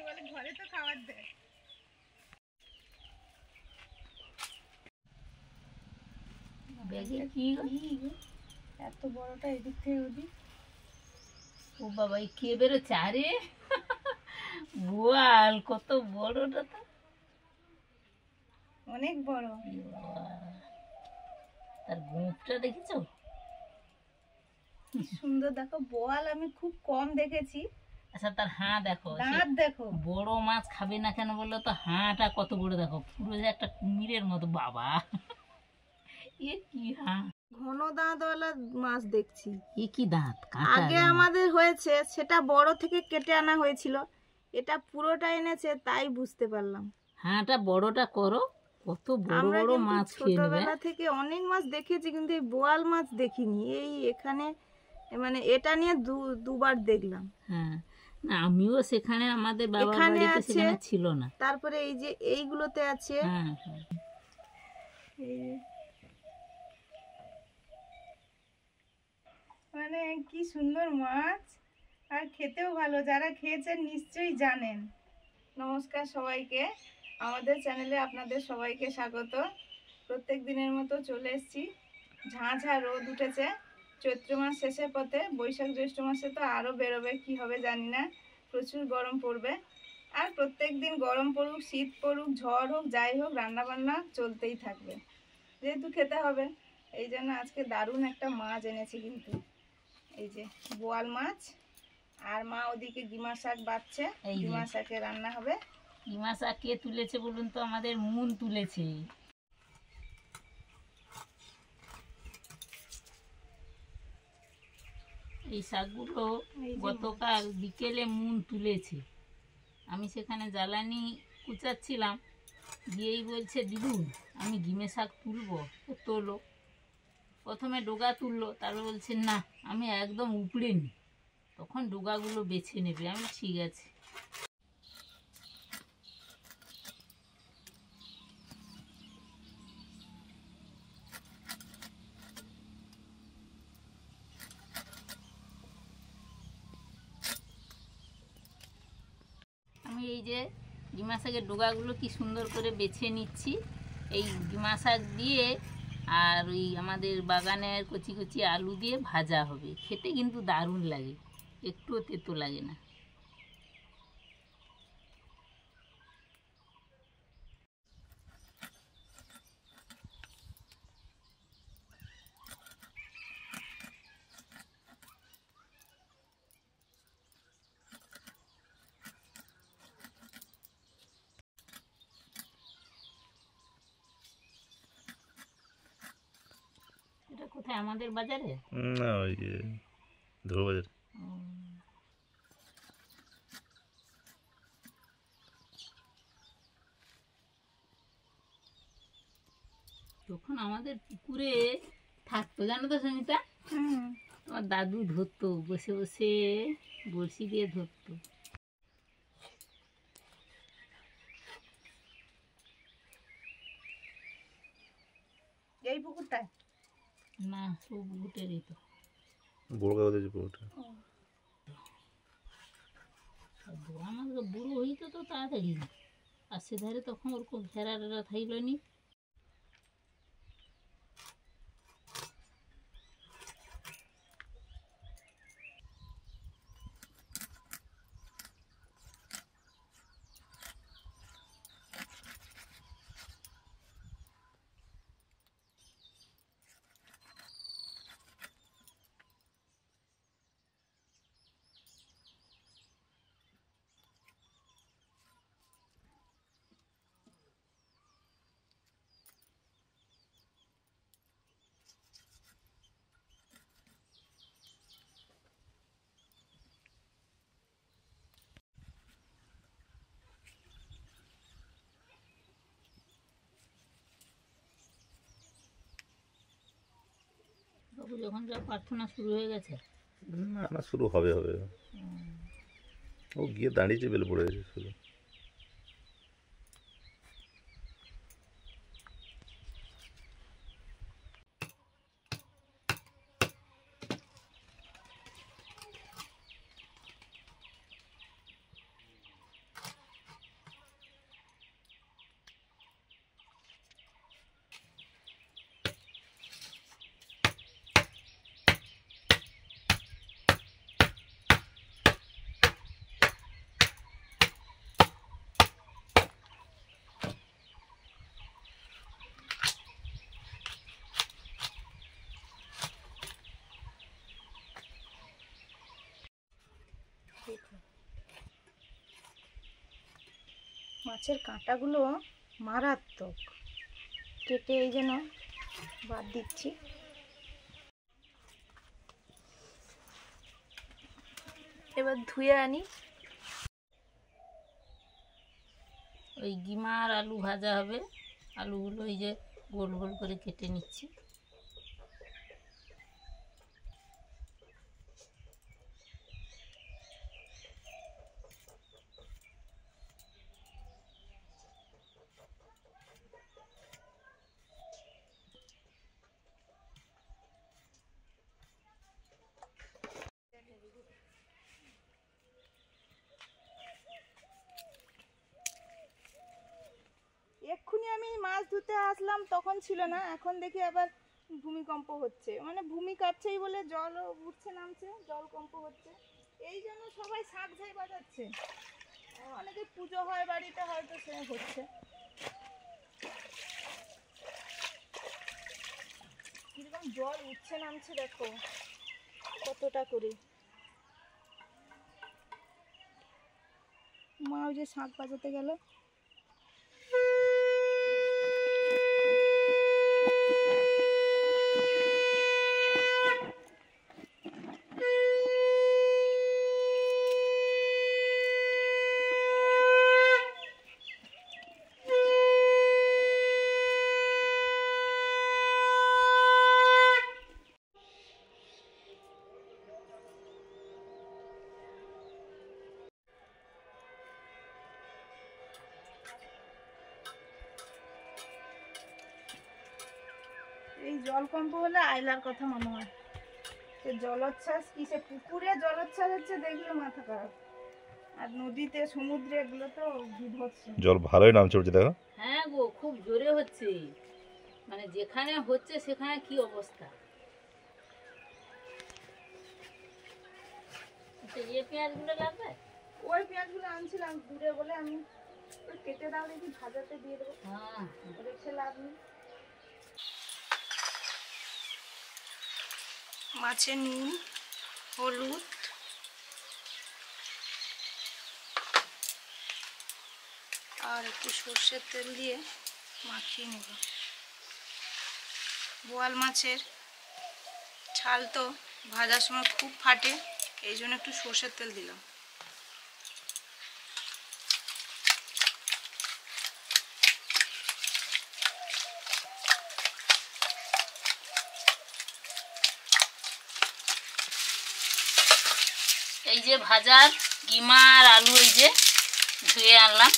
বলে ঘরে তো খাবার দেয়। ব্যাগে কি এত বড়টা এদিক থেকে ওদিক। ও বাবা কে বেরোচ্ছে? আরে বোয়াল, কত বড়টা তো, অনেক বড়। তার গোঁফটা দেখেছো কি সুন্দর, দেখো বোয়াল আমি খুব কম দেখেছি। আচ্ছা তার হাঁ দেখো, দাঁত দেখো। বড় মাছ খাবে না কেন বললো তো? হাঁটা কত বড় দেখো, পুরো যে একটা কুমিরের মতো। বাবা এ কি হাঁ, ঘন দাঁতওয়ালা মাছ দেখছি। এ কি দাঁত? আগে আমাদের হয়েছে সেটা বড় থেকে কেটে আনা হয়েছিল, এটা পুরোটা এনেছে তাই বুঝতে পারলাম। হাঁটা বড়টা করো, কত বড় বড় মাছ খেয়ে নেবে। ছোটবেলা থেকে অনেক মাছ দেখেছি কিন্তু এই বোয়াল মাছ দেখিনি। এই এখানে মানে এটা নিয়ে দুবার দেখলাম। হ্যাঁ না, আমিও সেখানে আমাদের বাবার বাড়িতে সেখানে ছিল না। তারপরে এই যে এইগুলোতে আছে। হ্যাঁ মানে কি সুন্দর মাছ, আর খেতেও ভালো। যারা খেয়েছেন নিশ্চয়ই জানেন। নমস্কার সবাইকে, আমাদের চ্যানেলে আপনাদের সবাইকে স্বাগত। প্রত্যেক দিনের মতো চলে এসেছি। ঝাঁ রোদ উঠেছে, চৈত্র মাস শেষের পথে, বৈশাখ জ্যৈষ্ঠ মাসে তো আরও বেরোবে, কি হবে জানি না, প্রচুর গরম পড়বে। আর প্রত্যেক দিন গরম পড়ুক, শীত পড়ুক, ঝড় হোক, যাই হোক, রান্নাবান্না চলতেই থাকবে, যেহেতু খেতে হবে। এই জন্য আজকে দারুণ একটা মাছ এনেছি কিন্তু, এই যে বোয়াল মাছ। আর মা ওদিকে ডিমা শাক বাচ্ছে, ডিমা শাকে রান্না হবে। ডিমা শাক কে তুলেছে বলুন তো? আমাদের মুন তুলেছে। এই শাকগুলো গতকাল বিকেলে মুন তুলেছে। আমি সেখানে জ্বালানি কুচাচ্ছিলাম, গিয়েই বলছে দিদু আমি ডিমে শাক তুলবো। তো তোলো, প্রথমে ডোগা তুললো, তারপর বলছে না আমি একদম উপড়ে নি, তখন ডোগাগুলো বেছে নেবে। আমি ঠিক আছে। আমি এই যে ডিমা শাকের ডোগাগুলো কি সুন্দর করে বেছে নিচ্ছি। এই ডিমা শাক দিয়ে আর ওই আমাদের বাগানের কচি কচি আলু দিয়ে ভাজা হবে, খেতে কিন্তু দারুণ লাগে, একটুও তেতো লাগে না। এটা কোথায়? আমাদের বাজারে না, ওই যে ধোবাজার। তখন আমাদের পুকুরে থাকতো জানো তো সঙ্গীতা, আমার দাদু ধরতো, বসে বসে বড়শি দিয়ে ধরতো। এই পুকুরটায় না, সব পুকুরেরই তো। বড় কাগজের পুরোটা আমাদের বুড়ো হইতো তো তাড়াতাড়ি, আর সেধারে তখন ওরকম ঘেরাটা থাইল নি। যখন যা প্রার্থনা শুরু হয়ে গেছে। না না, শুরু হবে হবে। ও গিয়ে দাঁড়িয়েছে, বেল পড়ে গেছে শুরু। মাছের কাঁটাগুলো মারাত্মক, কেটে এই যেন বাদ দিচ্ছি। এবার ধুয়ে আনি। ওই গিমা আর আলু ভাজা হবে, আলুগুলো এই যে গোল গোল করে কেটে নিচ্ছি। এক্ষুনি আমি মাছ ধুতে আসলাম, তখন ছিল না, এখন দেখি আবার ভূমিকম্প হচ্ছে, মানে ভূমি কাঁপছেই বলে জলও উঠছে নামছে, জলকম্প হচ্ছে। এই জন্য সবাই শাক ঝাই বাজাচ্ছে। অনেকে পুজো হয় বাড়িতে, হয়তো সে হচ্ছে। কিরকম জল উঠছে নামছে দেখো কতটা করে। মা ওই যে শাক বাজাতে গেল। এই জলকম্প হলে আইলার কথা মনে হয়। সে জলোচ্ছ্বাস কি, সে পুকুরে জলোচ্ছ্বাস হচ্ছে দেখলে মাথা খারাপ, আর নদীতে সমুদ্রে এগুলো তো বিভৎস। জল ভালোই নামছে উঠছে দেখো। হ্যাঁ গো, খুব জোরে হচ্ছে, মানে যেখানে হচ্ছে সেখানে কি অবস্থা। এই পেঁয়াজগুলো লাগবে? ওই পেঁয়াজগুলো আনছিলাম দূরে বলে, আমি ওই কেটে দাও দেখি, ভাজাতে দিয়ে দেবো, হ্যাঁ, রেখে লাভ নেই। মাছে নুন, হলুদ, আর একটু সর্ষের তেল দিয়ে মাখিয়ে নেব। বোয়াল মাছের ছাল তো ভাজার সময় খুব ফাটে, এই জন্য একটু সর্ষের তেল দিলাম। এই যে ভাজার গিমা আর আলু এই যে ধুয়ে আনলাম।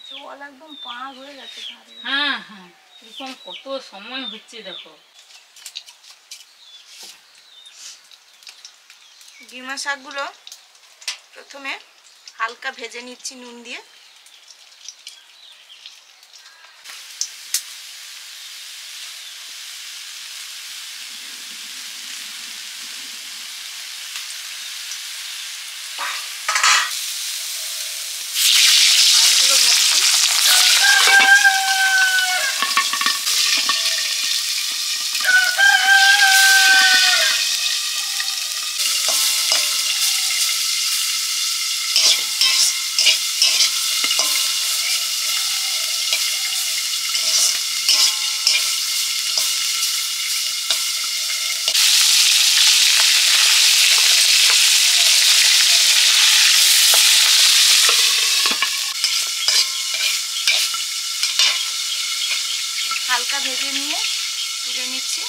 জল একদম পাক হয়ে গেছে। হ্যাঁ হ্যাঁ, এরকম কত সময় হচ্ছে দেখো। ডিমা শাকগুলো প্রথমে হালকা ভেজে নিচ্ছি নুন দিয়ে। মাছগুলো ভাজছি। হালকা ভেজে নিয়ে তুলে নিচ্ছি।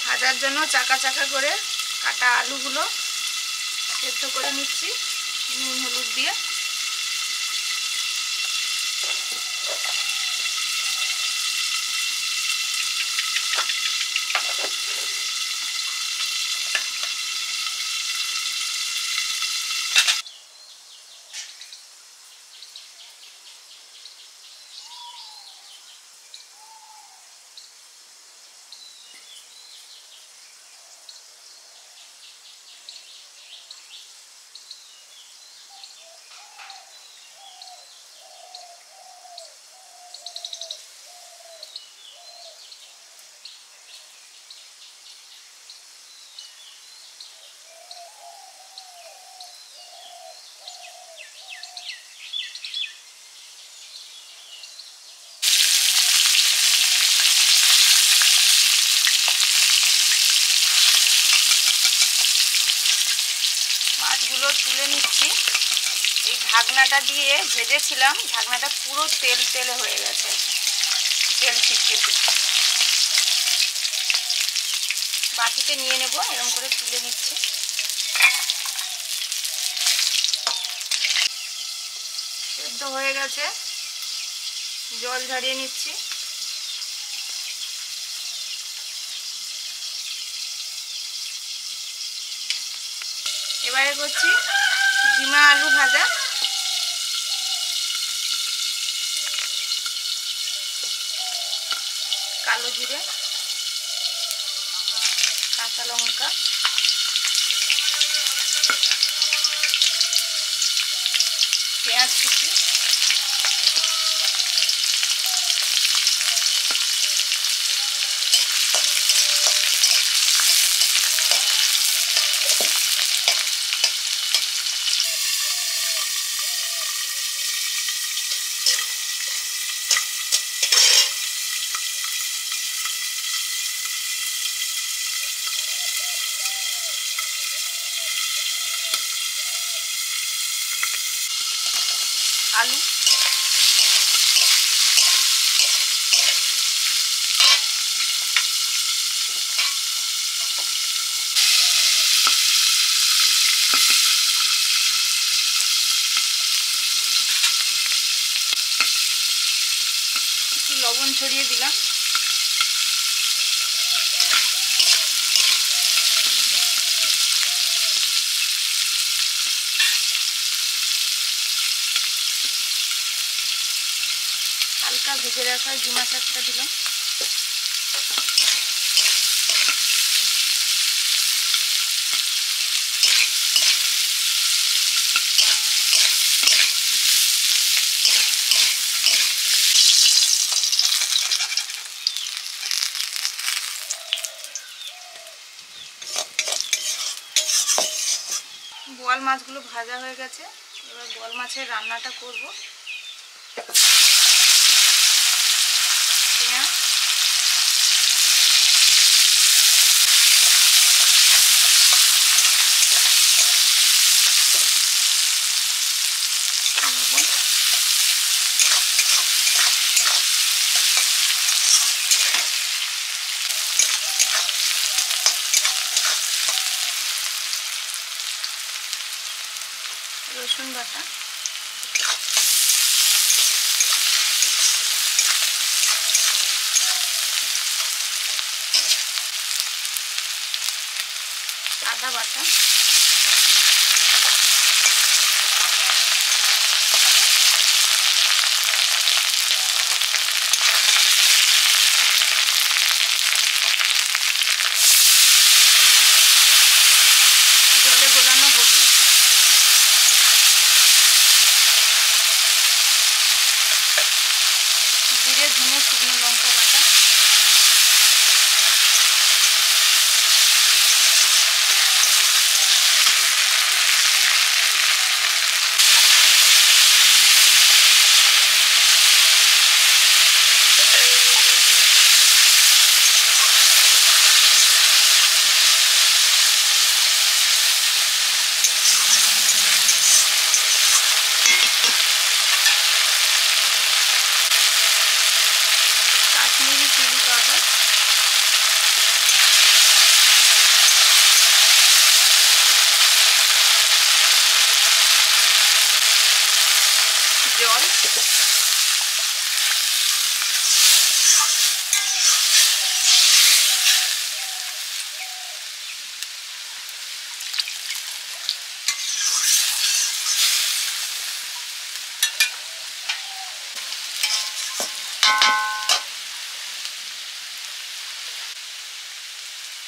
ভাজার জন্য চাকা চাকা করে কাটা আলুগুলো সেদ্ধ করে নিচ্ছি নুন হলুদ দিয়ে। মাছগুলো তুলে নিচ্ছি। এই ঢাকনাটা দিয়ে ভেজেছিলাম, ঢাকনাটা পুরো তেল তেলে হয়ে গেছে, তেল ছিটকে ছিটকে। বাটিতে নিয়ে নেব, এরকম করে তুলে নিচ্ছি। সেদ্ধ হয়ে গেছে, জল ঝরিয়ে নিচ্ছি। এবারে করছি ডিমা আলু ভাজা। কালো জিরে, কাঁচা লঙ্কা, পেঁয়াজ কুচি, আলু, একটু লবণ ছড়িয়ে দিলাম। হালকা ভেজে রাখা ডিমা শাকটা দিলাম। বোয়াল মাছগুলো ভাজা হয়ে গেছে, এবার বোয়াল মাছের রান্নাটা করব। পেঁয়াজ, লবণ, রসুন বাটা, আদা বাটা, জলে গোলানো হলুদ, জিরে ধনে শুকনো লঙ্কা বাটা, কাশ্মীরি চিলি পাউডার, জল,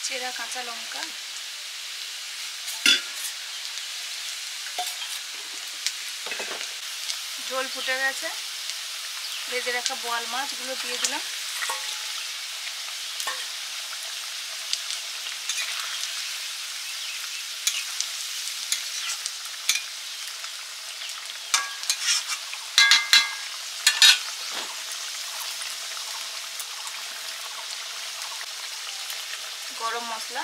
চেরা কাঁচা লঙ্কা, ঝোল ফুটে গেছে, ভেজে রাখা বোয়াল মাছগুলো দিয়ে দিলাম। গরম মশলা,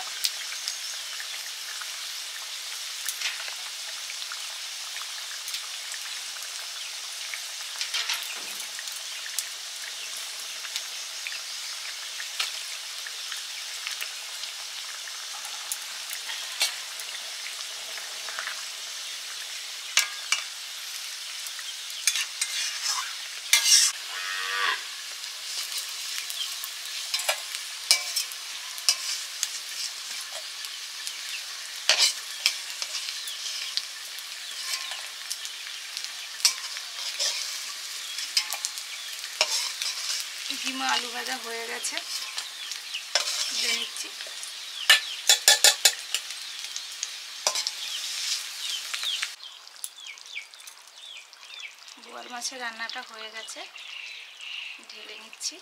কিমা আলু ভাজা হয়ে গেছে, তুলে নিচ্ছি। বোয়াল মাছের রান্নাটা হয়ে গেছে, ঢেলে নিচ্ছি।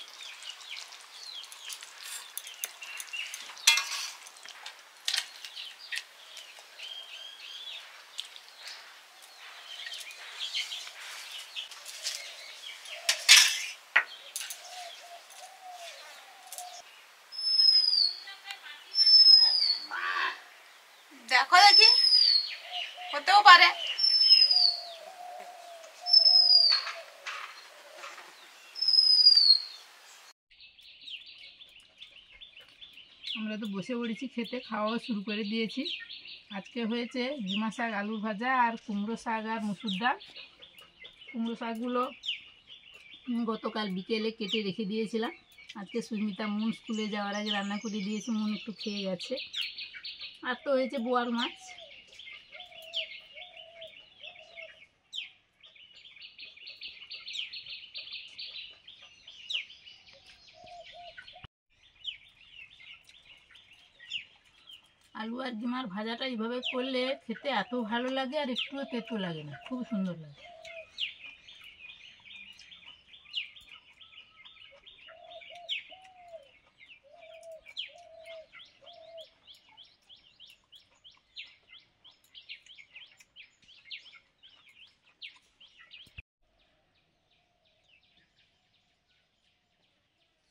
দেখো দেখি, হতেও পারে। আমরা তো বসে পড়েছি খেতে, খাওয়াও শুরু করে দিয়েছি। আজকে হয়েছে ঝিমা শাক আলু ভাজা আর কুমড়ো শাক আর মুসুর ডাল। কুমড়ো শাকগুলো গতকাল বিকেলে কেটে রেখে দিয়েছিলাম। আজকে সুস্মিতা মুন স্কুলে যাওয়ার আগে রান্না করে দিয়েছি, মুন একটু খেয়ে গেছে। আর তো হয়েছে বোয়াল মাছ। আলু আর ডিমার ভাজাটা এইভাবে করলে খেতে এত ভালো লাগে, আর একটুও তেতো লাগে না, খুব সুন্দর লাগে।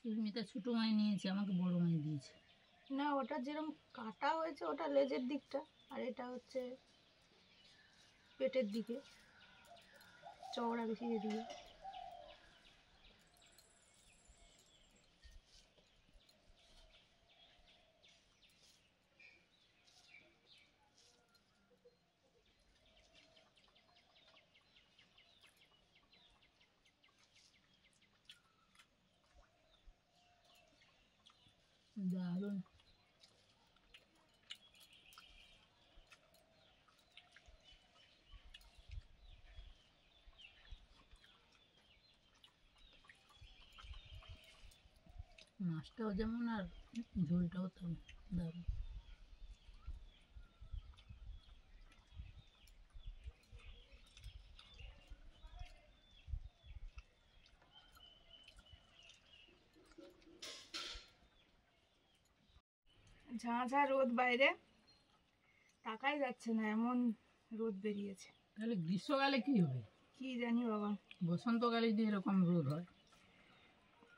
সুস্মিতা ছোটো মাছ নিয়েছে, আমাকে বড় মাছ দিয়েছে। না, ওটা যেরকম কাটা হয়েছে ওটা লেজের দিকটা, আর এটা হচ্ছে পেটের দিকে, চওড়া বেশি এদিকে। দারুণ। মাছটাও যেমন আর ঝোলটাও তেমন দারুণ। ঝাঁঝা রোদ বাইরে, তাকাই যাচ্ছে না, এমন রোদ বেরিয়েছে। তাহলে গ্রীষ্মকালে কি হবে? কি জানি বাবা। বসন্তকালে যদি এরকম রোদ হয়।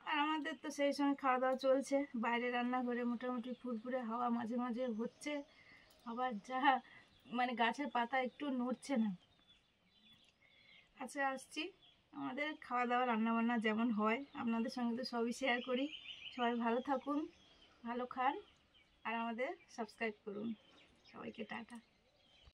আর আমাদের তো সেই সময় খাওয়া দাওয়া চলছে, বাইরে রান্নাঘরে মোটামুটি ফুরফুরে হাওয়া মাঝে মাঝে হচ্ছে, আবার যা মানে গাছের পাতা একটু নড়ছে না। আচ্ছা, আসছি। আমাদের খাওয়া দাওয়া রান্নাবান্না যেমন হয় আপনাদের সঙ্গে তো সবই শেয়ার করি। সবাই ভালো থাকুন, ভালো খান, আর আমাদের সাবস্ক্রাইব করুন। সবাইকে টাটা।